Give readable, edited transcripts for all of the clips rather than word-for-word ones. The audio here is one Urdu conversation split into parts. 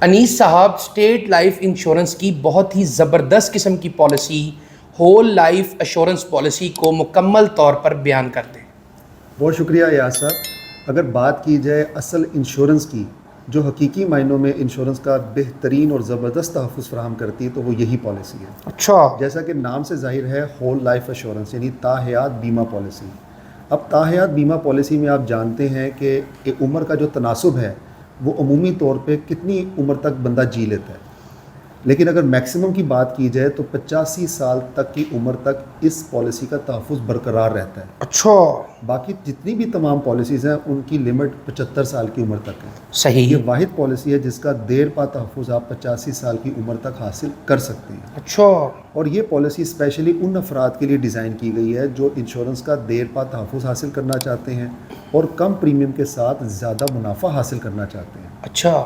انیس صاحب، اسٹیٹ لائف انشورنس کی بہت ہی زبردست قسم کی policy whole life assurance policy کو مکمل طور پر بیان کرتے ہیں۔ بہت شکریہ ایاز صاحب۔ اگر بات کی جائے اصل انشورنس کی، جو حقیقی معنوں میں انشورنس کا بہترین اور زبردست تحفظ فراہم کرتی ہے، تو وہ یہی پالیسی ہے۔ اچھا، جیسا کہ نام سے ظاہر ہے، ہول لائف ایشورنس یعنی تاحیات بیمہ پالیسی۔ اب تاحیات بیمہ پالیسی میں آپ جانتے ہیں کہ ایک عمر کا جو تناسب ہے وہ عمومی طور پہ کتنی عمر تک بندہ جی لیتا ہے، لیکن اگر میکسیمم کی بات کی جائے تو 85 سال تک کی عمر تک اس پالیسی کا تحفظ برقرار رہتا ہے۔ اچھا، باقی جتنی بھی تمام پالیسیز ہیں ان کی لمٹ 75 سال کی عمر تک ہے۔ صحیح۔ یہ واحد پالیسی ہے جس کا دیر پا تحفظ آپ 85 سال کی عمر تک حاصل کر سکتے ہیں۔ اچھا، اور یہ پالیسی اسپیشلی ان افراد کے لیے ڈیزائن کی گئی ہے جو انشورنس کا دیر پا تحفظ حاصل کرنا چاہتے ہیں اور کم پریمیم کے ساتھ زیادہ منافع حاصل کرنا چاہتے ہیں۔ اچھا،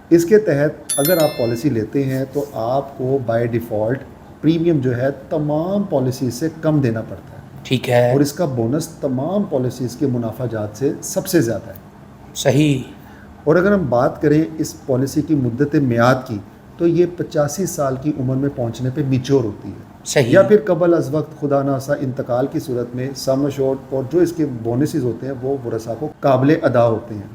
اس کے تحت اگر آپ پالیسی لیتے ہیں تو آپ کو بائی ڈیفالٹ پریمیم جو ہے تمام پالیسیز سے کم دینا پڑتا ہے، ٹھیک ہے، اور اس کا بونس تمام پالیسیز کے منافع جات سے سب سے زیادہ ہے۔ صحیح۔ اور اگر ہم بات کریں اس پالیسی کی مدت میعاد کی، تو یہ 85 سال کی عمر میں پہنچنے پہ میچور ہوتی ہے، صحیح، یا پھر قبل از وقت خدا ناخواستہ انتقال کی صورت میں سم ایشورڈ اور جو اس کے بونسز ہوتے ہیں وہ ورثاء کو قابل ادا ہوتے ہیں۔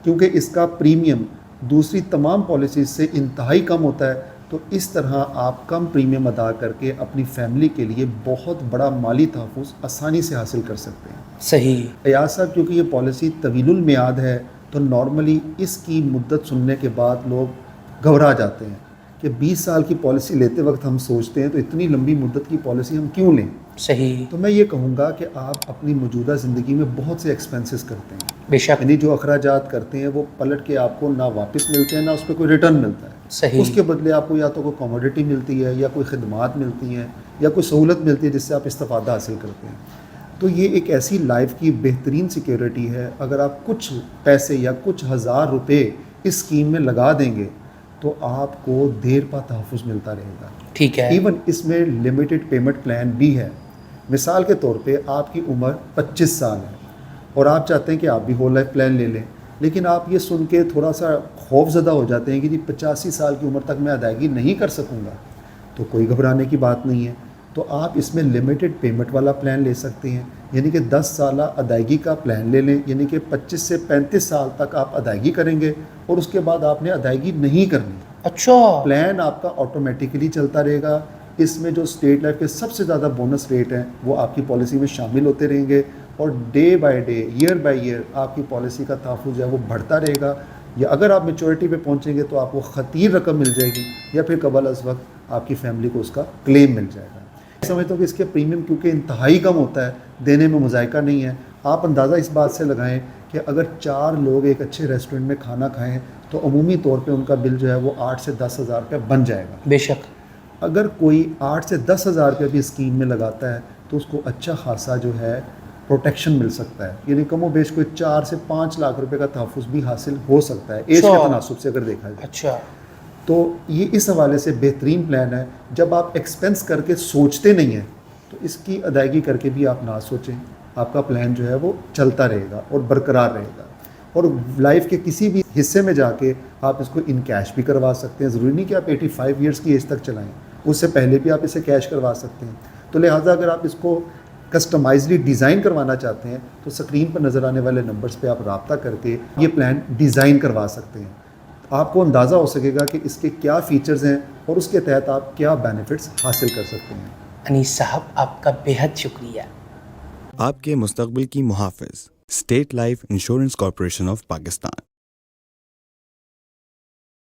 کیونکہ اس کا پریمیم دوسری تمام پالیسیز سے انتہائی کم ہوتا ہے، تو اس طرح آپ کم پریمیم ادا کر کے اپنی فیملی کے لیے بہت بڑا مالی تحفظ آسانی سے حاصل کر سکتے ہیں۔ صحیح۔ ایاز صاحب، کیونکہ یہ پالیسی طویل المیعاد ہے تو نارملی اس کی مدت سننے کے بعد لوگ گھبرا جاتے ہیں کہ 20 سال کی پالیسی لیتے وقت ہم سوچتے ہیں تو اتنی لمبی مدت کی پالیسی ہم کیوں لیں؟ صحیح، تو میں یہ کہوں گا کہ آپ اپنی موجودہ زندگی میں بہت سے ایکسپینسز کرتے ہیں، بے شک، یعنی جو اخراجات کرتے ہیں وہ پلٹ کے آپ کو نہ واپس ملتے ہیں نہ اس پہ کوئی ریٹرن ملتا ہے۔ صحیح، اس کے بدلے آپ کو یا تو کوئی کموڈٹی ملتی ہے یا کوئی خدمات ملتی ہیں یا کوئی سہولت ملتی ہے جس سے آپ استفادہ حاصل کرتے ہیں۔ تو یہ ایک ایسی لائف کی بہترین سیکیورٹی ہے۔ اگر آپ کچھ پیسے یا کچھ ہزار روپے اس اسکیم میں لگا دیں گے تو آپ کو دیر پا تحفظ ملتا رہے گا۔ ٹھیک ہے، ایون اس میں لمیٹڈ پیمنٹ پلان بھی ہے۔ مثال کے طور پہ آپ کی عمر 25 سال ہے اور آپ چاہتے ہیں کہ آپ بھی ہول لائف پلان لے لیں، لیکن آپ یہ سن کے تھوڑا سا خوف زدہ ہو جاتے ہیں کہ جی 85 سال کی عمر تک میں ادائیگی نہیں کر سکوں گا، تو کوئی گھبرانے کی بات نہیں ہے۔ تو آپ اس میں لمیٹڈ پیمنٹ والا پلان لے سکتے ہیں، یعنی کہ 10 سالہ ادائیگی کا پلان لے لیں، یعنی کہ 25 سے 35 سال تک آپ ادائیگی کریں گے اور اس کے بعد آپ نے ادائیگی نہیں کرنی۔ اچھا، پلان آپ کا آٹومیٹیکلی چلتا رہے گا۔ اس میں جو اسٹیٹ لائف کے سب سے زیادہ بونس ریٹ ہیں وہ آپ کی پالیسی میں شامل ہوتے رہیں گے، اور day by day, year by year آپ کی پالیسی کا تحفظ جو ہے وہ بڑھتا رہے گا، یا اگر آپ میچورٹی پہ پہنچیں گے تو آپ کو خطیر رقم مل جائے گی، یا پھر قبل از وقت آپ کی فیملی کو اس کا کلیم مل جائے گا۔ میں سمجھتا ہوں کہ اس کے پریمیم کیونکہ انتہائی کم ہوتا ہے، دینے میں مذائقہ نہیں ہے۔ آپ اندازہ اس بات سے لگائیں کہ اگر 4 لوگ ایک اچھے ریسٹورنٹ میں کھانا کھائیں تو عمومی طور پہ ان کا بل جو ہے وہ 8 سے 10 ہزار روپے بن جائے گا۔ بے شک، اگر کوئی 8 سے 10 ہزار روپے بھی اسکیم میں لگاتا ہے تو اس کو اچھا خاصا جو ہے پروٹیکشن مل سکتا ہے، یعنی کم و بیش کوئی 4 سے 5 لاکھ روپے کا تحفظ بھی حاصل ہو سکتا ہے ایج کے تناسب سے اگر دیکھا جائے۔ اچھا، تو یہ اس حوالے سے بہترین پلان ہے۔ جب آپ ایکسپینس کر کے سوچتے نہیں ہیں تو اس کی ادائیگی کر کے بھی آپ نہ سوچیں، آپ کا پلان جو ہے وہ چلتا رہے گا اور برقرار رہے گا، اور لائف کے کسی بھی حصے میں جا کے آپ اس کو ان کیش بھی کروا سکتے ہیں۔ ضروری نہیں کہ آپ 85 ایئرس کی ایج تک چلائیں، اس سے پہلے بھی آپ اسے کیش کروا سکتے ہیں۔ تو لہٰذا اگر آپ اس کو کسٹمائزلی ڈیزائن کروانا چاہتے ہیں تو اسکرین پر نظر آنے والے نمبرز پہ آپ رابطہ کر کے یہ پلان ڈیزائن کروا سکتے ہیں۔ آپ کو اندازہ ہو سکے گا کہ اس کے کیا فیچرز ہیں اور اس کے تحت آپ کیا بینیفٹس حاصل کر سکتے ہیں۔ انیس صاحب، آپ کا بے حد شکریہ۔ آپ کے مستقبل کی محافظ، state life insurance corporation of Pakistan.